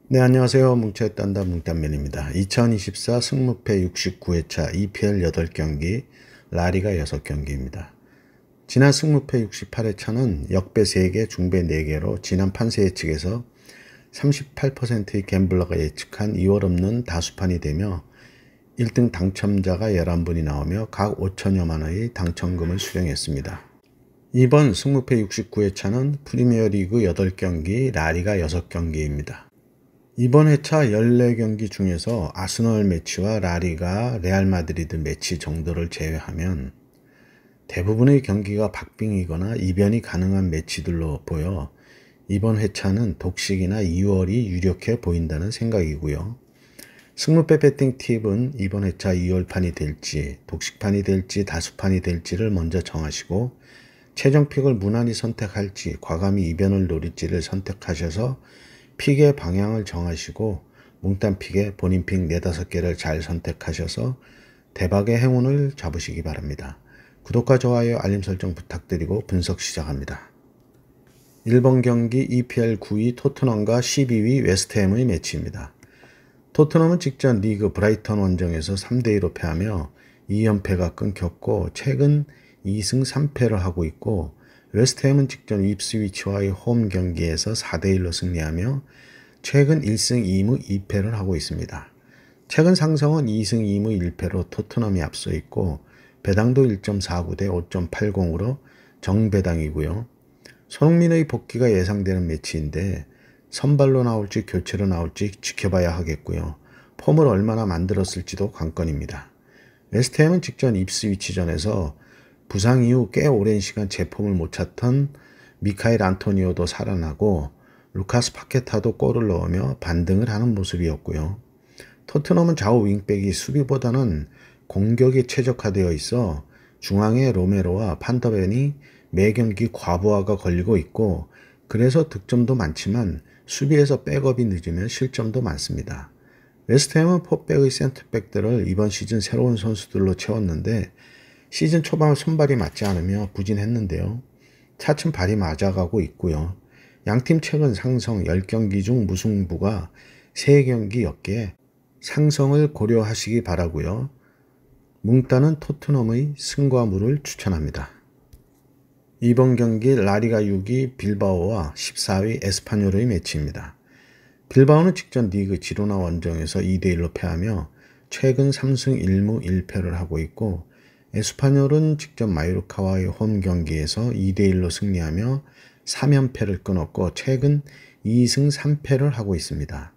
네, 안녕하세요. 뭉쳐 딴다 뭉딴맨입니다. 2024 승무패 69회차 EPL 8경기, 라리가 6경기입니다. 지난 승무패 68회차는 역배 3개, 중배 4개로 지난 판세 예측에서 38%의 갬블러가 예측한 2월 없는 다수판이 되며 1등 당첨자가 11분이 나오며 각 5천여만 원의 당첨금을 수령했습니다. 이번 승무패 69회차는 프리미어리그 8경기, 라리가 6경기입니다. 이번 회차 14경기 중에서 아스널 매치와 라리가 레알 마드리드 매치 정도를 제외하면 대부분의 경기가 박빙이거나 이변이 가능한 매치들로 보여 이번 회차는 독식이나 2월이 유력해 보인다는 생각이고요. 승무패 배팅 팁은 이번 회차 2월판이 될지 독식판이 될지 다수판이 될지를 먼저 정하시고 최종 픽을 무난히 선택할지 과감히 이변을 노릴지를 선택하셔서 픽의 방향을 정하시고 뭉딴 픽에 본인 픽 4-5개를 잘 선택하셔서 대박의 행운을 잡으시기 바랍니다. 구독과 좋아요, 알림 설정 부탁드리고 분석 시작합니다. 1번 경기 EPL 9위 토트넘과 12위 웨스트햄의 매치입니다. 토트넘은 직전 리그 브라이턴 원정에서 3대2로 패하며 2연패가 끊겼고 최근 2승 3패를 하고 있고 웨스트햄은 직전 윕스위치와의 홈 경기에서 4대1로 승리하며 최근 1승 2무 2패를 하고 있습니다. 최근 상승은 2승 2무 1패로 토트넘이 앞서 있고 배당도 1.49 대 5.80으로 정배당이고요. 손흥민의 복귀가 예상되는 매치인데 선발로 나올지 교체로 나올지 지켜봐야 하겠고요. 폼을 얼마나 만들었을지도 관건입니다. 웨스트햄은 직전 윕스위치전에서 부상 이후 꽤 오랜 시간 제폼을 못 찾던 미카엘 안토니오도 살아나고 루카스 파케타도 골을 넣으며 반등을 하는 모습이었고요. 토트넘은 좌우 윙백이 수비보다는 공격에 최적화되어 있어 중앙에 로메로와 판더벤이 매 경기 과부하가 걸리고 있고 그래서 득점도 많지만 수비에서 백업이 늦으면 실점도 많습니다. 웨스트햄은 포백의 센터백들을 이번 시즌 새로운 선수들로 채웠는데 시즌 초반 손발이 맞지 않으며 부진했는데요. 차츰 발이 맞아가고 있고요. 양팀 최근 상성 10경기 중 무승부가 3경기였기에 상성을 고려하시기 바라고요. 뭉따는 토트넘의 승과무를 추천합니다. 이번 경기 라리가 6위 빌바오와 14위 에스파뇰의 매치입니다. 빌바오는 직전 리그 지로나 원정에서 2대1로 패하며 최근 3승 1무 1패를 하고 있고 에스파뇰은 직전 마요르카와의 홈 경기에서 2대1로 승리하며 3연패를 끊었고 최근 2승 3패를 하고 있습니다.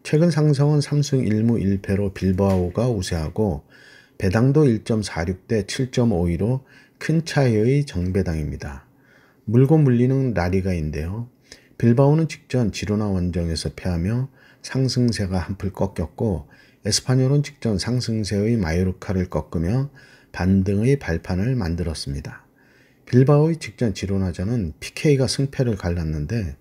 최근 상성은 3승 1무 1패로 빌바오가 우세하고 배당도 1.46 대 7.52로 큰 차이의 정배당입니다. 물고 물리는 라리가인데요. 빌바오는 직전 지로나 원정에서 패하며 상승세가 한풀 꺾였고 에스파뇰은 직전 상승세의 마요르카를 꺾으며 반등의 발판을 만들었습니다. 빌바오의 직전 지로나전은 PK가 승패를 갈랐는데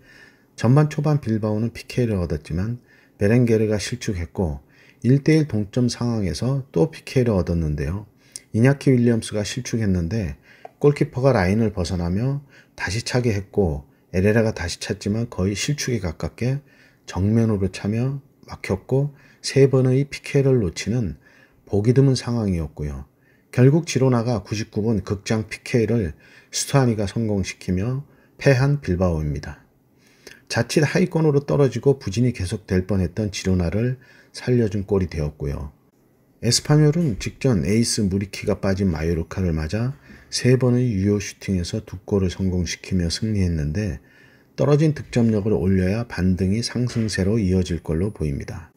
전반 초반 빌바오는 PK를 얻었지만 베렌게르가 실축했고 1대1 동점 상황에서 또 PK를 얻었는데요. 이냐키 윌리엄스가 실축했는데 골키퍼가 라인을 벗어나며 다시 차게 했고 에레라가 다시 찼지만 거의 실축에 가깝게 정면으로 차며 막혔고 3번의 PK를 놓치는 보기 드문 상황이었고요. 결국 지로나가 99분 극장 PK를 스투아니가 성공시키며 패한 빌바오입니다. 자칫 하위권으로 떨어지고 부진이 계속될 뻔했던 지로나를 살려준 골이 되었고요. 에스파뇰은 직전 에이스 무리키가 빠진 마요르카를 맞아 3번의 유효 슈팅에서 2골을 성공시키며 승리했는데 떨어진 득점력을 올려야 반등이 상승세로 이어질 걸로 보입니다.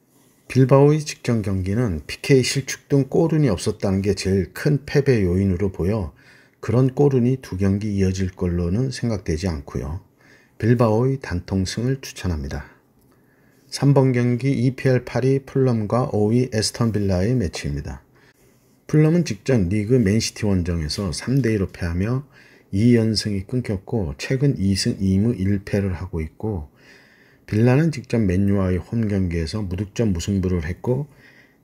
빌바오의 직전 경기는 PK 실축 등 골운이 없었다는 게 제일 큰 패배 요인으로 보여 그런 골운이 2경기 이어질 걸로는 생각되지 않고요. 빌바오의 단통승을 추천합니다. 3번 경기 EPL 8위 풀럼과 5위 에스턴 빌라의 매치입니다. 풀럼은 직전 리그 맨시티 원정에서 3대2로 패하며 2연승이 끊겼고 최근 2승 2무 1패를 하고 있고 빌라는 직전 맨유와의 홈 경기에서 무득점 무승부를 했고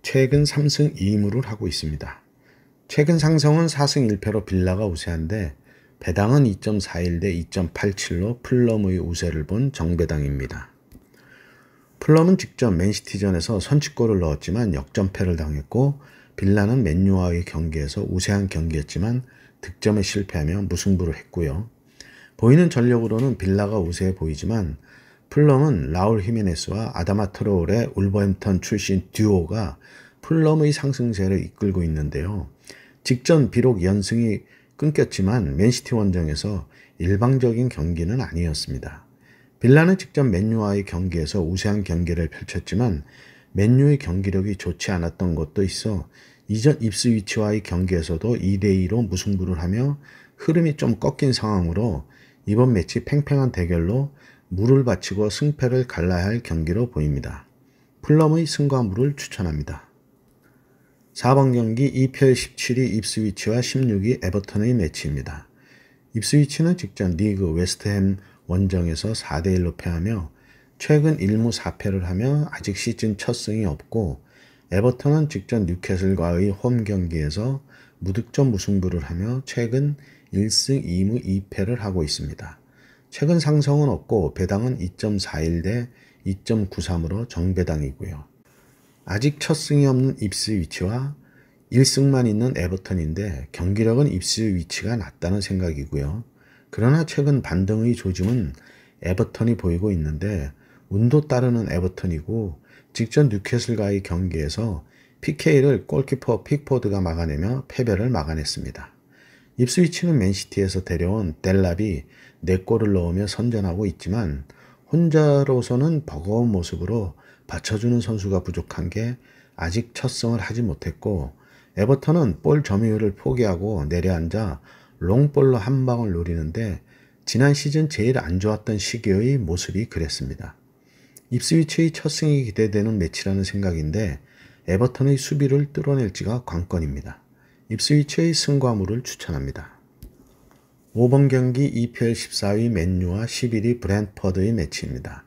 최근 3승 2무를 하고 있습니다. 최근 상성은 4승 1패로 빌라가 우세한데 배당은 2.41 대 2.87로 풀럼의 우세를 본 정배당입니다. 풀럼은 직접 맨시티전에서 선취골을 넣었지만 역전패를 당했고, 빌라는 맨유와의 경기에서 우세한 경기였지만 득점에 실패하며 무승부를 했고요. 보이는 전력으로는 빌라가 우세해 보이지만 풀럼은 라울 히메네스와 아다마 트로울의 울버햄턴 출신 듀오가 풀럼의 상승세를 이끌고 있는데요. 직전 비록 연승이 끊겼지만 맨시티 원정에서 일방적인 경기는 아니었습니다. 빌라는 직전 맨유와의 경기에서 우세한 경기를 펼쳤지만 맨유의 경기력이 좋지 않았던 것도 있어 이전 입스위치와의 경기에서도 2대2로 무승부를 하며 흐름이 좀 꺾인 상황으로 이번 매치 팽팽한 대결로 물을 바치고 승패를 갈라야 할 경기로 보입니다. 풀럼의 승과 물을 추천합니다. 4번 경기 2편 17위 입스위치와 16위 에버턴의 매치입니다. 입스위치는 직전 리그 웨스트햄 원정에서 4대1로 패하며 최근 1무 4패를 하며 아직 시즌 첫 승이 없고, 에버턴은 직전 뉴캐슬과의 홈 경기에서 무득점 무승부를 하며 최근 1승 2무 2패를 하고 있습니다. 최근 상승은 없고 배당은 2.41 대 2.93으로 정배당이고요. 아직 첫 승이 없는 입스위치와 1승만 있는 에버턴인데 경기력은 입스위치가 낫다는 생각이고요. 그러나 최근 반등의 조짐은 에버턴이 보이고 있는데 운도 따르는 에버턴이고, 직전 뉴캐슬과의 경기에서 PK를 골키퍼 픽포드가 막아내며 패배를 막아냈습니다. 입스위치는 맨시티에서 데려온 델랍이 4골을 넣으며 선전하고 있지만 혼자로서는 버거운 모습으로 받쳐주는 선수가 부족한 게 아직 첫 승을 하지 못했고, 에버턴은 볼 점유율을 포기하고 내려앉아 롱볼로 한 방을 노리는데 지난 시즌 제일 안 좋았던 시기의 모습이 그랬습니다. 입스위치의 첫 승이 기대되는 매치라는 생각인데 에버턴의 수비를 뚫어낼지가 관건입니다. 입스위치의 승과 물을 추천합니다. 5번 경기 2편 14위 맨유와 11위 브랜트퍼드의 매치입니다.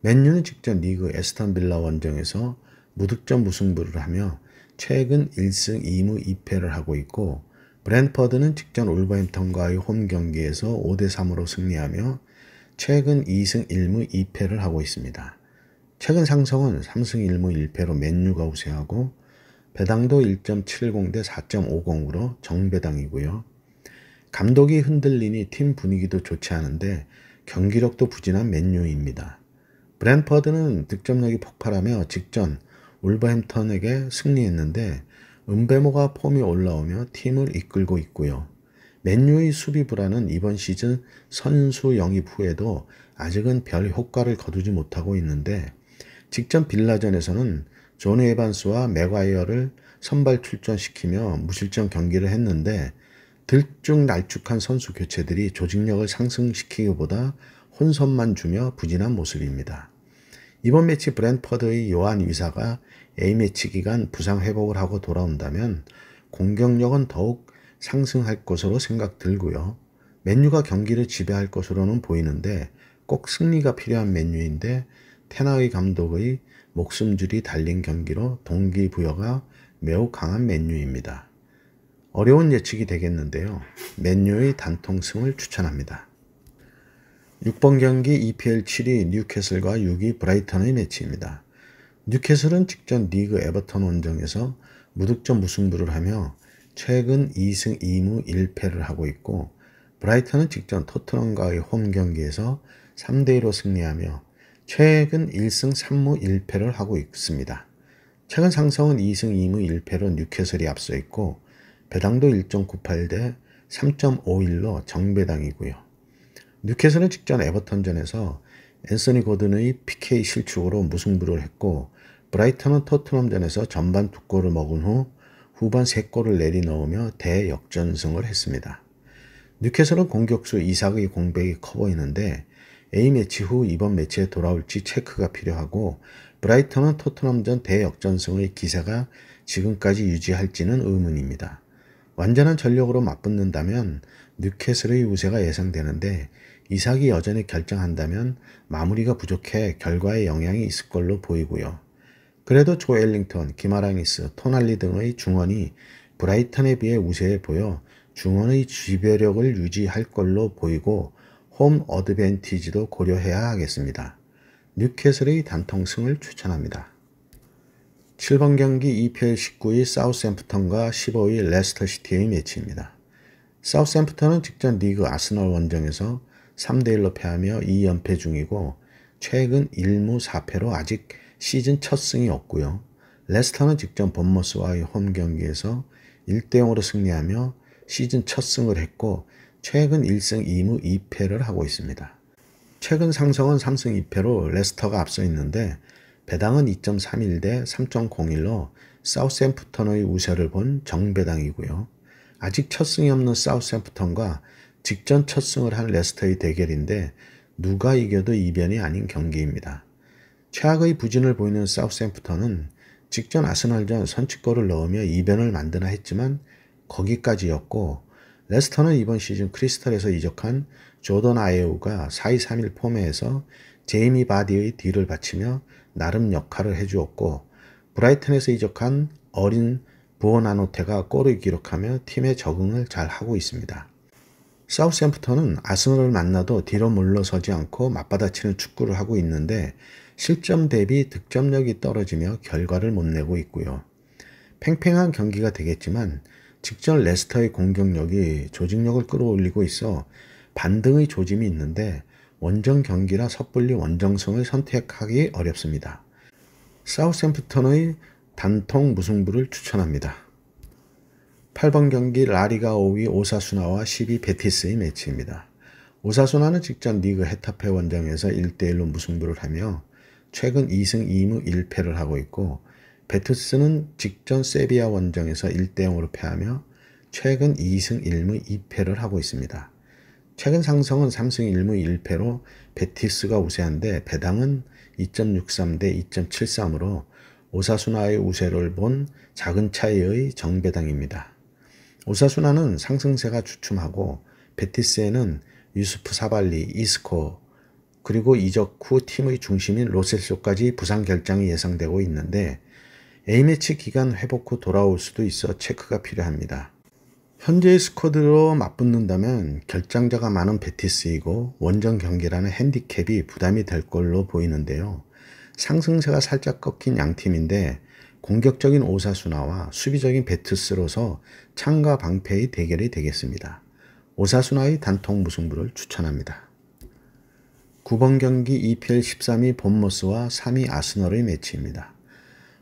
맨유는 직전 리그 에스턴 빌라 원정에서 무득점 무승부를 하며 최근 1승 2무 2패를 하고 있고, 브랜트퍼드는 직전 울버햄턴과의 홈 경기에서 5대3으로 승리하며 최근 2승 1무 2패를 하고 있습니다. 최근 상승은 3승 1무 1패로 맨유가 우세하고 배당도 1.70 대 4.50으로 정배당이고요. 감독이 흔들리니 팀 분위기도 좋지 않은데 경기력도 부진한 맨유입니다. 브랜트퍼드는 득점력이 폭발하며 직전 울버햄턴에게 승리했는데 은베모가 폼이 올라오며 팀을 이끌고 있고요. 맨유의 수비 불안은 이번 시즌 선수 영입 후에도 아직은 별 효과를 거두지 못하고 있는데, 직전 빌라전에서는 존 에반스와 맥과이어를 선발 출전시키며 무실점 경기를 했는데 들쭉날쭉한 선수 교체들이 조직력을 상승시키기보다 혼선만 주며 부진한 모습입니다. 이번 매치 브랜트퍼드의 요한 위사가 A매치 기간 부상 회복을 하고 돌아온다면 공격력은 더욱 상승할 것으로 생각 들고요. 맨유가 경기를 지배할 것으로는 보이는데 꼭 승리가 필요한 맨유인데 테나의 감독의 목숨줄이 달린 경기로 동기부여가 매우 강한 맨유입니다. 어려운 예측이 되겠는데요. 맨유의 단통승을 추천합니다. 6번 경기 EPL 7위 뉴캐슬과 6위 브라이턴의 매치입니다. 뉴캐슬은 직전 리그 에버턴 원정에서 무득점 무승부를 하며 최근 2승 2무 1패를 하고 있고, 브라이턴은 직전 토트넘과의 홈 경기에서 3대2로 승리하며 최근 1승 3무 1패를 하고 있습니다. 최근 상승은 2승 2무 1패로 뉴캐슬이 앞서 있고 배당도 1.98 대 3.51로 정배당이고요. 뉴캐슬은 직전 에버턴전에서 앤서니 고든의 PK 실축으로 무승부를 했고, 브라이턴은 토트넘전에서 전반 2골을 먹은 후 후반 3골을 내리 넣으며 대역전승을 했습니다. 뉴캐슬은 공격수 이삭의 공백이 커 보이는데 A매치 후 이번 매치에 돌아올지 체크가 필요하고, 브라이턴은 토트넘전 대역전승의 기세가 지금까지 유지할지는 의문입니다. 완전한 전력으로 맞붙는다면 뉴캐슬의 우세가 예상되는데 이삭이 여전히 결정한다면 마무리가 부족해 결과에 영향이 있을 걸로 보이고요. 그래도 조엘링턴, 기마랑이스, 토날리 등의 중원이 브라이턴에 비해 우세해 보여 중원의 지배력을 유지할 걸로 보이고 홈 어드밴티지도 고려해야 하겠습니다. 뉴캐슬의 단통승을 추천합니다. 7번 경기 EPL 19위 사우스햄프턴과 15위 레스터시티의 매치입니다. 사우스햄프턴은 직전 리그 아스널 원정에서 3대1로 패하며 2연패 중이고 최근 1무 4패로 아직 시즌 첫 승이 없고요. 레스터는 직전 본머스와의 홈 경기에서 1대0으로 승리하며 시즌 첫 승을 했고 최근 1승 2무 2패를 하고 있습니다. 최근 상승은 3승 2패로 레스터가 앞서 있는데 배당은 2.31 대 3.01로 사우스햄프턴의 우세를 본 정배당이고요. 아직 첫 승이 없는 사우스햄프턴과 직전 첫 승을 한 레스터의 대결인데 누가 이겨도 이변이 아닌 경기입니다. 최악의 부진을 보이는 사우스햄프턴은 직전 아스널전 선취골을 넣으며 이변을 만드나 했지만 거기까지였고 레스터는 이번 시즌 크리스탈에서 이적한 조던 아예우가 4-2-3-1 폼에서 제이미 바디의 뒤를 받치며 나름 역할을 해주었고 브라이튼에서 이적한 어린 부어나노테가 골을 기록하며 팀의 적응을 잘 하고 있습니다. 사우스햄프턴은 아스널을 만나도 뒤로 물러서지 않고 맞받아치는 축구를 하고 있는데 실점 대비 득점력이 떨어지며 결과를 못 내고 있고요. 팽팽한 경기가 되겠지만 직전 레스터의 공격력이 조직력을 끌어올리고 있어 반등의 조짐이 있는데 원정 경기라 섣불리 원정승을 선택하기 어렵습니다. 사우스햄프턴의 단통 무승부를 추천합니다. 8번 경기 라리가 5위 오사수나와 10위 베티스의 매치입니다. 오사수나는 직전 리그 헤타페 원정에서 1대1로 무승부를 하며 최근 2승 2무 1패를 하고 있고 베티스는 직전 세비야 원정에서 1대0으로 패하며 최근 2승 1무 2패를 하고 있습니다. 최근 상승은 3승 1무 1패로 베티스가 우세한데 배당은 2.63 대 2.73으로 오사수나의 우세를 본 작은 차이의 정배당입니다. 오사수나는 상승세가 주춤하고 베티스에는 유수프 사발리, 이스코 그리고 이적 후 팀의 중심인 로셀소까지 부상 결장이 예상되고 있는데 A매치 기간 회복 후 돌아올 수도 있어 체크가 필요합니다. 현재의 스쿼드로 맞붙는다면 결장자가 많은 베티스이고 원정 경기라는 핸디캡이 부담이 될 걸로 보이는데요. 상승세가 살짝 꺾인 양팀인데 공격적인 오사수나와 수비적인 베티스로서 창과 방패의 대결이 되겠습니다. 오사수나의 단통 무승부를 추천합니다. 9번 경기 EPL 13위 본머스와 3위 아스널의 매치입니다.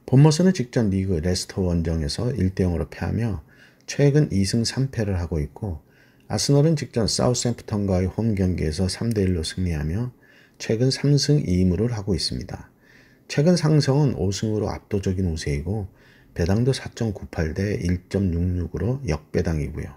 본머스는 직전 리그 레스터 원정에서 1대0으로 패하며 최근 2승 3패를 하고 있고 아스널은 직전 사우스햄프턴과의 홈 경기에서 3대1로 승리하며 최근 3승 2무를 하고 있습니다. 최근 상승은 5승으로 압도적인 우세이고 배당도 4.98 대 1.66으로 역배당이고요.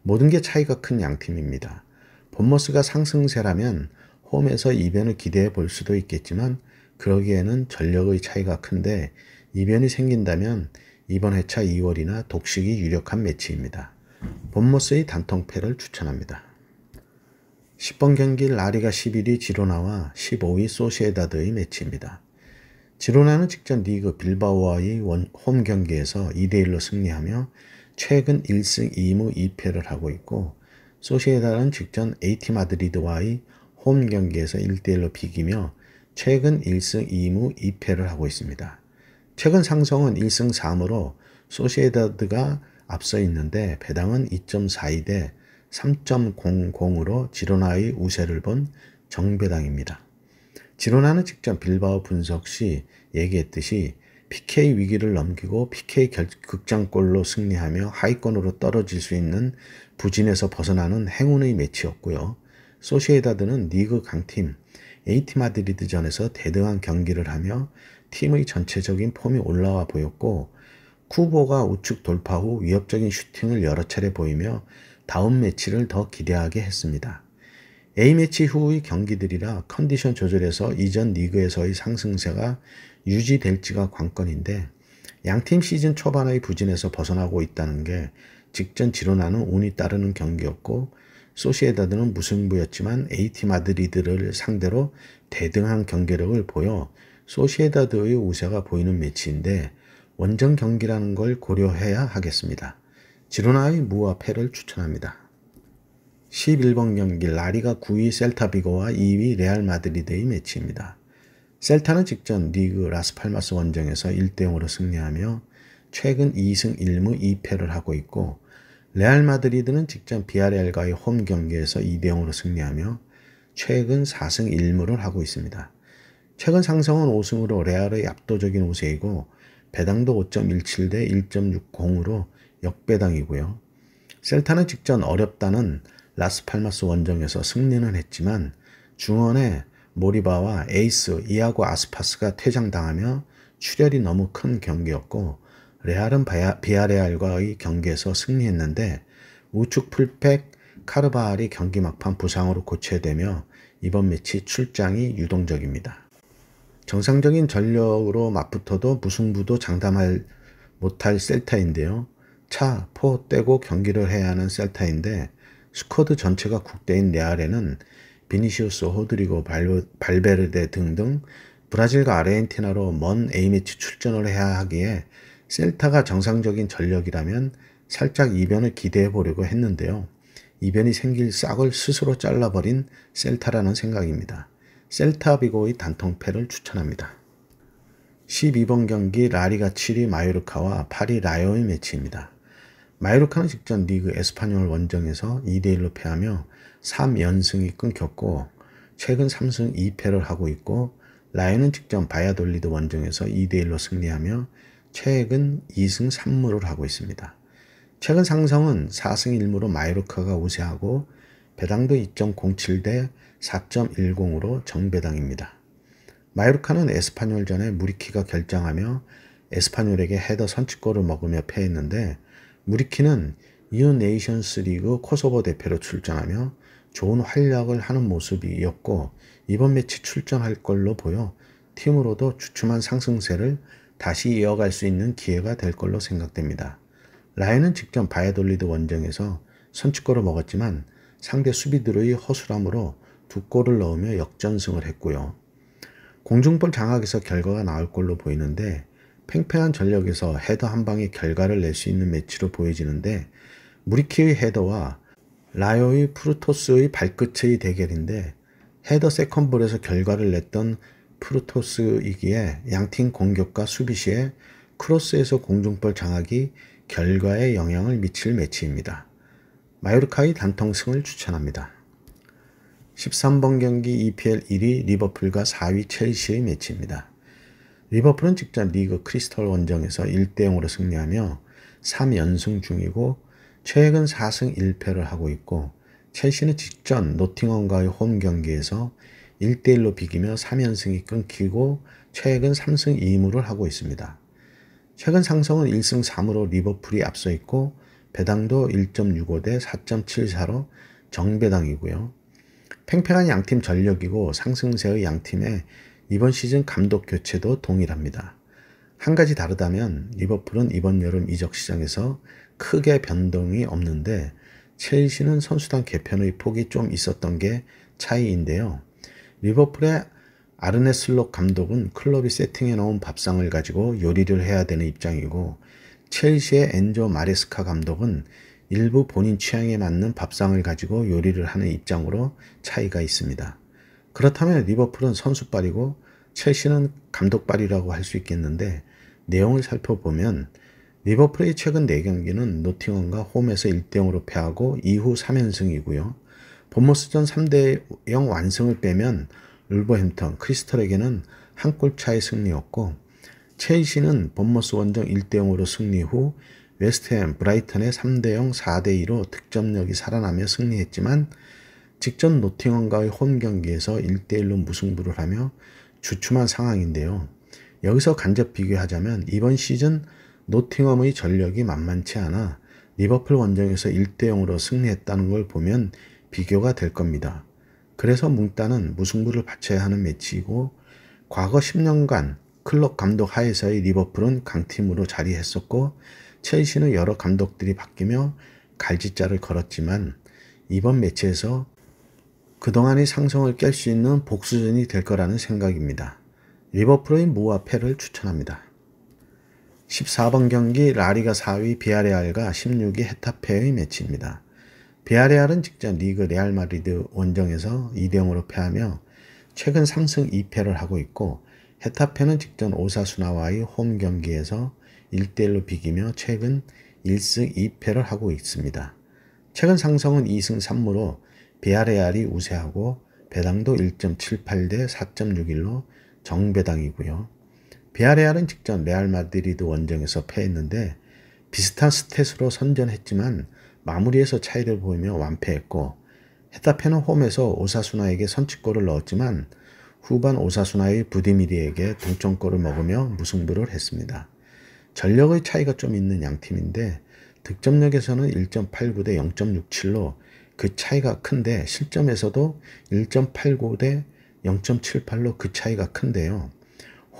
모든 게 차이가 큰 양팀입니다. 본머스가 상승세라면 홈에서 이변을 기대해 볼 수도 있겠지만 그러기에는 전력의 차이가 큰데 이변이 생긴다면 이번 회차 2월이나 독식이 유력한 매치입니다. 본머스의 단통패를 추천합니다. 10번 경기 라리가 11위 지로나와 15위 소시에다드의 매치입니다. 지로나는 직전 리그 빌바오와의 홈 경기에서 2대1로 승리하며 최근 1승 2무 2패를 하고 있고 소시에다드는 직전 AT 마드리드와의 홈 경기에서 1대1로 비기며 최근 1승 2무 2패를 하고 있습니다. 최근 상승은 1승 3무로 소시에다드가 앞서 있는데 배당은 2.42 대 3.00으로 지로나의 우세를 본 정배당입니다. 지로나는 직전 빌바오 분석 시 얘기했듯이 PK 위기를 넘기고 PK 극장골로 승리하며 하위권으로 떨어질 수 있는 부진에서 벗어나는 행운의 매치였고요. 소시에다드는 리그 강팀 AT 마드리드전에서 대등한 경기를 하며 팀의 전체적인 폼이 올라와 보였고 쿠보가 우측 돌파 후 위협적인 슈팅을 여러 차례 보이며 다음 매치를 더 기대하게 했습니다. A매치 후의 경기들이라 컨디션 조절에서 이전 리그에서의 상승세가 유지될지가 관건인데 양팀 시즌 초반의 부진에서 벗어나고 있다는 게 직전 지로나는 운이 따르는 경기였고 소시에다드는 무승부였지만 AT 마드리드를 상대로 대등한 경기력을 보여 소시에다드의 우세가 보이는 매치인데 원정 경기라는 걸 고려해야 하겠습니다. 지로나의 무와 패를 추천합니다. 11번 경기 라리가 9위 셀타비고와 2위 레알 마드리드의 매치입니다. 셀타는 직전 리그 라스팔마스 원정에서 1대0으로 승리하며 최근 2승 1무 2패를 하고 있고, 레알 마드리드는 직전 비아레알과의 홈 경기에서 2대0으로 승리하며 최근 4승 1무를 하고 있습니다. 최근 상승은 5승으로 레알의 압도적인 우세이고 배당도 5.17 대 1.60으로 역배당이고요. 셀타는 직전 어렵다는 라스팔마스 원정에서 승리는 했지만 중원의 모리바와 에이스 이아고 아스파스가 퇴장당하며 출혈이 너무 큰 경기였고, 레알은 비아레알과의 경기에서 승리했는데 우측 풀백 카르바알이 경기 막판 부상으로 교체되며 이번 매치 출장이 유동적입니다. 정상적인 전력으로 맞붙어도 무승부도 장담할 못할 셀타인데요. 차, 포 떼고 경기를 해야 하는 셀타인데 스쿼드 전체가 국대인 레알에는 비니시우스, 호드리고, 발베르데 등등 브라질과 아르헨티나로 먼 A매치 출전을 해야 하기에 셀타가 정상적인 전력이라면 살짝 이변을 기대해 보려고 했는데요. 이변이 생길 싹을 스스로 잘라버린 셀타라는 생각입니다. 셀타 비고의 단통패를 추천합니다. 12번 경기 라리가 7위 마요르카와 8위 라요의 매치입니다. 마요르카는 직전 리그 에스파뇰 원정에서 2대1로 패하며 3연승이 끊겼고 최근 3승 2패를 하고 있고, 라요는 직전 바야돌리드 원정에서 2대1로 승리하며 최근 2승 3무를 하고 있습니다. 최근 상승은 4승 1무로 마요르카가 우세하고 배당도 2.07 대 4.10으로 정배당입니다. 마요르카는 에스파뇰전에 무리키가 결장하며 에스파뇰에게 헤더 선취골을 먹으며 패했는데, 무리키는 이후 네이션스 리그 코소보 대표로 출전하며 좋은 활약을 하는 모습이었고 이번 매치 출전할 걸로 보여 팀으로도 주춤한 상승세를 다시 이어갈 수 있는 기회가 될 걸로 생각됩니다. 라이는 직전 바야돌리드 원정에서 선취골을 먹었지만 상대 수비들의 허술함으로 2골을 넣으며 역전승을 했고요. 공중볼 장악에서 결과가 나올 걸로 보이는데 팽팽한 전력에서 헤더 한 방에 결과를 낼 수 있는 매치로 보여지는데, 무리키의 헤더와 라요의 프루토스의 발끝의 대결인데 헤더 세컨볼에서 결과를 냈던 프루토스이기에 양팀 공격과 수비 시에 크로스에서 공중볼 장악이 결과에 영향을 미칠 매치입니다. 마요르카의 단통승을 추천합니다. 13번 경기 EPL 1위 리버풀과 4위 첼시의 매치입니다. 리버풀은 직전 리그 크리스털 원정에서 1대0으로 승리하며 3연승 중이고 최근 4승 1패를 하고 있고, 첼시는 직전 노팅엄과의 홈 경기에서 1대1로 비기며 3연승이 끊기고 최근 3승 2무를 하고 있습니다. 최근 상승은 1승 3무로 리버풀이 앞서 있고 배당도 1.65 대 4.74로 정배당이고요. 팽팽한 양팀 전력이고 상승세의 양팀의 이번 시즌 감독 교체도 동일합니다. 한 가지 다르다면 리버풀은 이번 여름 이적 시장에서 크게 변동이 없는데 첼시는 선수단 개편의 폭이 좀 있었던 게 차이인데요. 리버풀의 아르네 슬롯 감독은 클럽이 세팅해 놓은 밥상을 가지고 요리를 해야 되는 입장이고, 첼시의 엔조 마레스카 감독은 일부 본인 취향에 맞는 밥상을 가지고 요리를 하는 입장으로 차이가 있습니다. 그렇다면 리버풀은 선수빨이고 첼시는 감독빨이라고 할 수 있겠는데, 내용을 살펴보면 리버풀의 최근 4경기는 노팅엄과 홈에서 1대0으로 패하고 이후 3연승이고요. 본머스전 3대0 완승을 빼면 울버햄턴, 크리스털에게는 한 골 차의 승리였고, 첼시는 본머스 원정 1대0으로 승리 후 웨스트햄, 브라이턴의 3대0, 4대2로 득점력이 살아나며 승리했지만 직전 노팅엄과의 홈 경기에서 1대1로 무승부를 하며 주춤한 상황인데요. 여기서 간접 비교하자면 이번 시즌 노팅엄의 전력이 만만치 않아 리버풀 원정에서 1대0으로 승리했다는 걸 보면 비교가 될 겁니다. 그래서 뭉따는 무승부를 바쳐야 하는 매치이고, 과거 10년간 클럽 감독 하에서의 리버풀은 강팀으로 자리했었고 첼시는 여러 감독들이 바뀌며 갈짓자를 걸었지만 이번 매치에서 그동안의 상승을 깰 수 있는 복수전이 될 거라는 생각입니다. 리버풀의 무와 패를 추천합니다. 14번 경기 라리가 4위 비아레알과 16위 헤타페의 매치입니다. 비아레알은 직전 리그 레알 마드리드 원정에서 2대0으로 패하며 최근 3승 2패를 하고 있고 헤타페는 직전 오사수나와의 홈 경기에서 1대1로 비기며 최근 1승 2패를 하고 있습니다. 최근 상성은 2승 3무로 비아레알이 우세하고 배당도 1.78대 4.61로 정배당이고요. 비아레알은 직전 레알 마드리드 원정에서 패했는데 비슷한 스탯으로 선전했지만 마무리에서 차이를 보이며 완패했고, 헤타페는 홈에서 오사수나에게 선취골을 넣었지만 후반 오사수나의 부디미리에게 동점골을 먹으며 무승부를 했습니다. 전력의 차이가 좀 있는 양팀인데 득점력에서는 1.89대 0.67로 그 차이가 큰데, 실점에서도 1.89대 0.78로 그 차이가 큰데요.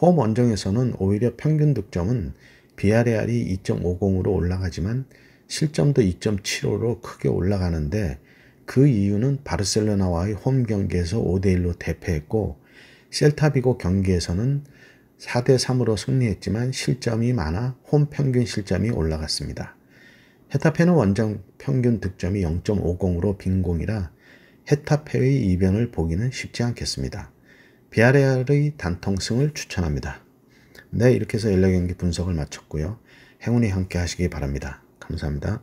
홈 원정에서는 오히려 평균 득점은 비아레알이 2.50으로 올라가지만 실점도 2.75로 크게 올라가는데, 그 이유는 바르셀로나와의 홈 경기에서 5대1로 대패했고 셀타비고 경기에서는 4대3으로 승리했지만 실점이 많아 홈 평균 실점이 올라갔습니다. 헤타페는 원정 평균 득점이 0.50으로 빈공이라 헤타페의 이변을 보기는 쉽지 않겠습니다. 비아레알의 단통승을 추천합니다. 네, 이렇게 해서 14경기 분석을 마쳤고요. 행운이 함께 하시기 바랍니다. 감사합니다.